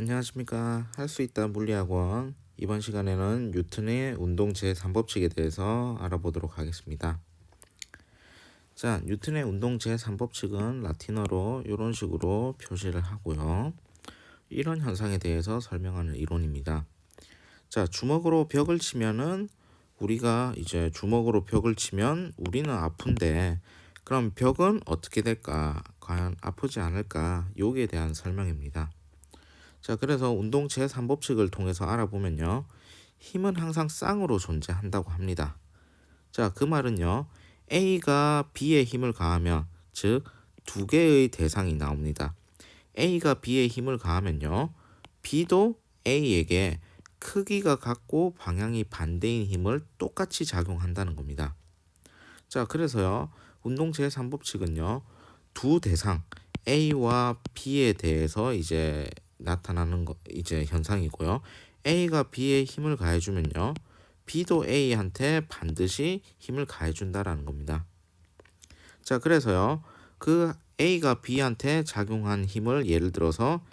안녕하십니까. 할 수 있다 물리학원. 이번 시간에는 뉴턴의 운동 제3법칙에 대해서 알아보도록 하겠습니다. 자, 뉴턴의 운동 제3법칙은 라틴어로 이런 식으로 표시를 하고요. 이런 현상에 대해서 설명하는 이론입니다. 자, 주먹으로 벽을 치면은 우리가 이제 주먹으로 벽을 치면 우리는 아픈데 그럼 벽은 어떻게 될까? 과연 아프지 않을까? 여기에 대한 설명입니다. 자, 그래서 운동 제3법칙을 통해서 알아보면요. 힘은 항상 쌍으로 존재한다고 합니다. 자, 그 말은요. A가 B에 힘을 가하면, 즉, 두 개의 대상이 나옵니다. A가 B에 힘을 가하면요. B도 A에게 크기가 같고 방향이 반대인 힘을 똑같이 작용한다는 겁니다. 자, 그래서요. 운동 제3법칙은요. 두 대상 A와 B에 대해서 이제 나타나는 이제 현상이고요. A가 B에 힘을 가해주면요. B도 A한테 반드시 힘을 가해준다라는 겁니다. 자, 그래서요. 그 A가 B한테 작용한 힘을 예를 들어서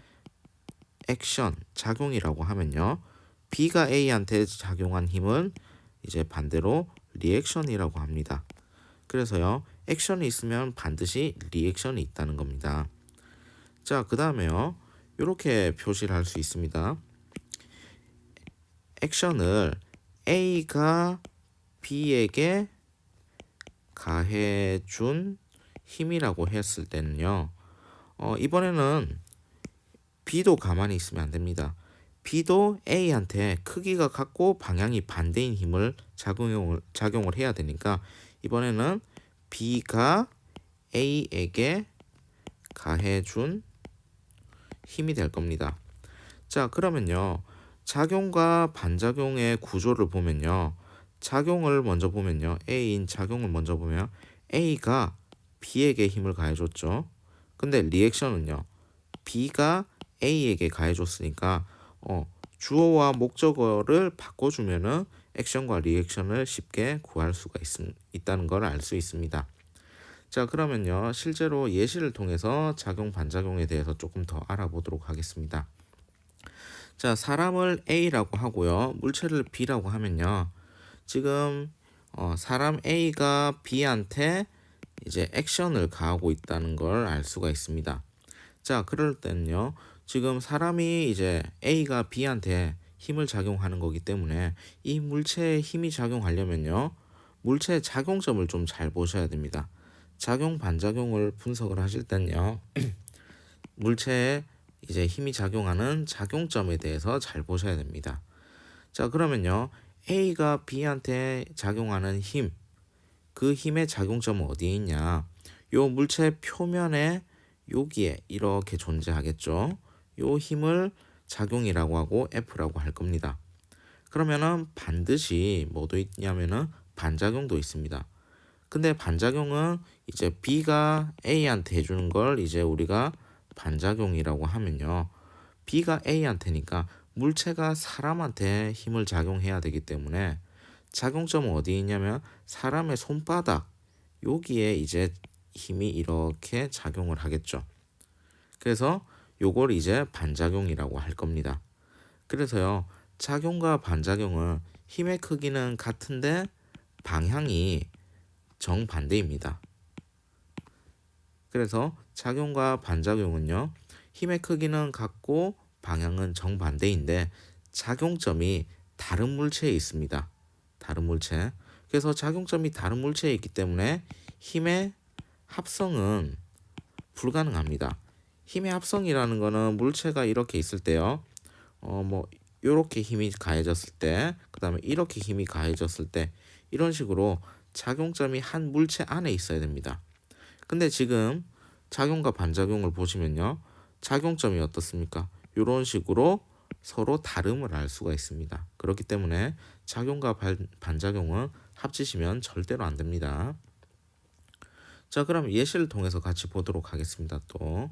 액션, 작용이라고 하면요. B가 A한테 작용한 힘은 이제 반대로 리액션이라고 합니다. 그래서요. 액션이 있으면 반드시 리액션이 있다는 겁니다. 자, 그 다음에요. 이렇게 표시를 할 수 있습니다. 액션을 A가 B에게 가해준 힘이라고 했을 때는요. 이번에는 B도 가만히 있으면 안 됩니다. B도 A한테 크기가 같고 방향이 반대인 힘을 작용을 해야 되니까 이번에는 B가 A에게 가해준 힘이 될 겁니다. 자, 그러면요. 작용과 반작용의 구조를 보면요. 작용을 먼저 보면요. A인 작용을 먼저 보면 A가 B에게 힘을 가해줬죠. 근데 리액션은요. B가 A에게 가해줬으니까 주어와 목적어를 바꿔주면은 액션과 리액션을 쉽게 구할 수가 있다는 걸 알 수 있습니다. 자, 그러면요. 실제로 예시를 통해서 작용, 반작용에 대해서 조금 더 알아보도록 하겠습니다. 자, 사람을 A라고 하고요. 물체를 B라고 하면요. 지금 사람 A가 B한테 이제 액션을 가하고 있다는 걸 알 수가 있습니다. 자, 그럴 때는요. 지금 사람이 이제 A가 B한테 힘을 작용하는 거기 때문에 이 물체에 힘이 작용하려면요. 물체의 작용점을 좀 잘 보셔야 됩니다. 작용, 반작용을 분석을 하실 때는요. 물체에 이제 힘이 작용하는 작용점에 대해서 잘 보셔야 됩니다. 자, 그러면요. A가 B한테 작용하는 힘, 그 힘의 작용점은 어디에 있냐? 요 물체 표면에 여기에 이렇게 존재하겠죠. 요 힘을 작용이라고 하고 F라고 할 겁니다. 그러면은 반드시 뭐도 있냐면은 반작용도 있습니다. 근데 반작용은 이제 B가 A한테 해주는 걸 이제 우리가 반작용이라고 하면요. B가 A한테니까 물체가 사람한테 힘을 작용해야 되기 때문에 작용점은 어디 있냐면 사람의 손바닥 여기에 이제 힘이 이렇게 작용을 하겠죠. 그래서 요걸 이제 반작용이라고 할 겁니다. 그래서요. 작용과 반작용은 힘의 크기는 같은데 방향이 정반대입니다. 그래서 작용과 반작용은요. 힘의 크기는 같고 방향은 정반대인데 작용점이 다른 물체에 있습니다. 다른 물체. 그래서 작용점이 다른 물체에 있기 때문에 힘의 합성은 불가능합니다. 힘의 합성이라는 거는 물체가 이렇게 있을 때요. 뭐 이렇게 힘이 가해졌을 때, 그다음에 이렇게 힘이 가해졌을 때 이런 식으로 작용점이 한 물체 안에 있어야 됩니다. 근데 지금 작용과 반작용을 보시면요. 작용점이 어떻습니까? 이런 식으로 서로 다름을 알 수가 있습니다. 그렇기 때문에 작용과 반작용은 합치시면 절대로 안 됩니다. 자, 그럼 예시를 통해서 같이 보도록 하겠습니다. 또.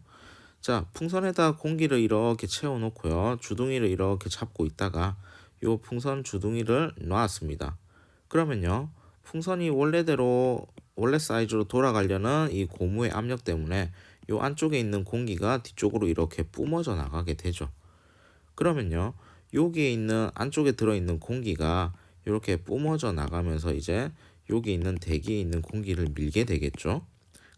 자, 풍선에다 공기를 이렇게 채워놓고요. 주둥이를 이렇게 잡고 있다가 요 풍선 주둥이를 놨습니다. 그러면요. 풍선이 원래 사이즈로 돌아가려는 이 고무의 압력 때문에 요 안쪽에 있는 공기가 뒤쪽으로 이렇게 뿜어져 나가게 되죠. 그러면요, 여기에 있는 안쪽에 들어있는 공기가 이렇게 뿜어져 나가면서 이제 여기 있는 대기에 있는 공기를 밀게 되겠죠.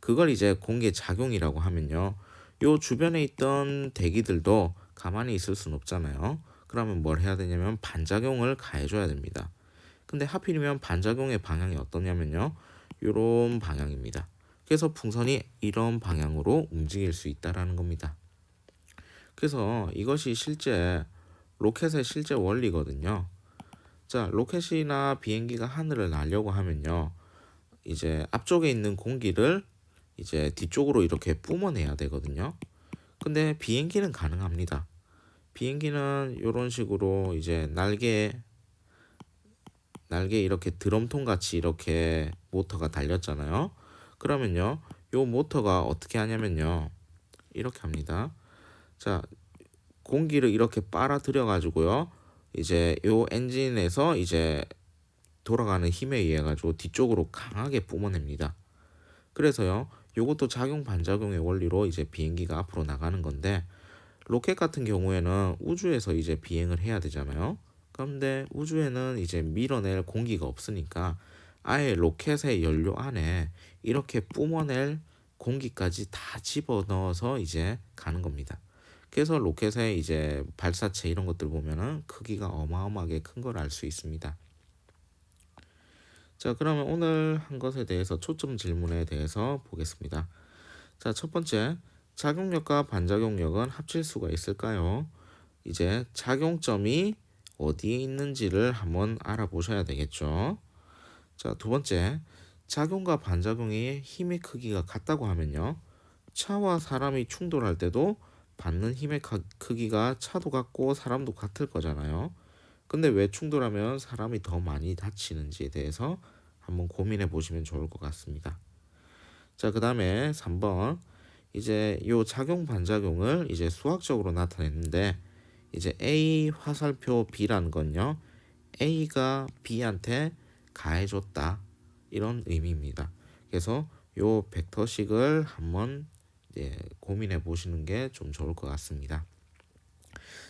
그걸 이제 공기 작용이라고 하면요, 요 주변에 있던 대기들도 가만히 있을 순 없잖아요. 그러면 뭘 해야 되냐면 반작용을 가해줘야 됩니다. 근데 하필이면 반작용의 방향이 어떠냐면요, 요런 방향입니다. 그래서 풍선이 이런 방향으로 움직일 수 있다라는 겁니다. 그래서 이것이 실제 로켓의 실제 원리거든요. 자, 로켓이나 비행기가 하늘을 날려고 하면요, 이제 앞쪽에 있는 공기를 이제 뒤쪽으로 이렇게 뿜어내야 되거든요. 근데 비행기는 가능합니다. 비행기는 이런 식으로 이제 날개 이렇게 드럼통 같이 이렇게 모터가 달렸잖아요. 그러면요, 요 모터가 어떻게 하냐면요, 이렇게 합니다. 자, 공기를 이렇게 빨아들여 가지고요, 이제 요 엔진에서 이제 돌아가는 힘에 의해 가지고 뒤쪽으로 강하게 뿜어냅니다. 그래서요, 요것도 작용 반작용의 원리로 이제 비행기가 앞으로 나가는 건데, 로켓 같은 경우에는 우주에서 이제 비행을 해야 되잖아요. 그런데 우주에는 이제 밀어낼 공기가 없으니까 아예 로켓의 연료 안에 이렇게 뿜어낼 공기까지 다 집어넣어서 이제 가는 겁니다. 그래서 로켓의 이제 발사체 이런 것들 보면은 크기가 어마어마하게 큰 걸 알 수 있습니다. 자, 그러면 오늘 한 것에 대해서 초점 질문에 대해서 보겠습니다. 자, 첫 번째, 작용력과 반작용력은 합칠 수가 있을까요? 이제 작용점이 어디에 있는지를 한번 알아보셔야 되겠죠. 자, 두 번째, 작용과 반작용의 힘의 크기가 같다고 하면요, 차와 사람이 충돌할 때도 받는 힘의 크기가 차도 같고 사람도 같을 거잖아요. 근데 왜 충돌하면 사람이 더 많이 다치는지에 대해서 한번 고민해 보시면 좋을 것 같습니다. 자, 그 다음에 3번. 이제 요 작용 반작용을 이제 수학적으로 나타냈는데, 이제 A 화살표 B라는 건요, A가 B한테 가해줬다, 이런 의미입니다. 그래서 요 벡터식을 한번 고민해 보시는 게 좀 좋을 것 같습니다.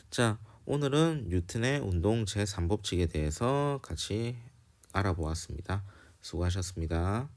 자, 오늘은 뉴턴의 운동 제3법칙에 대해서 같이 알아보았습니다. 수고하셨습니다.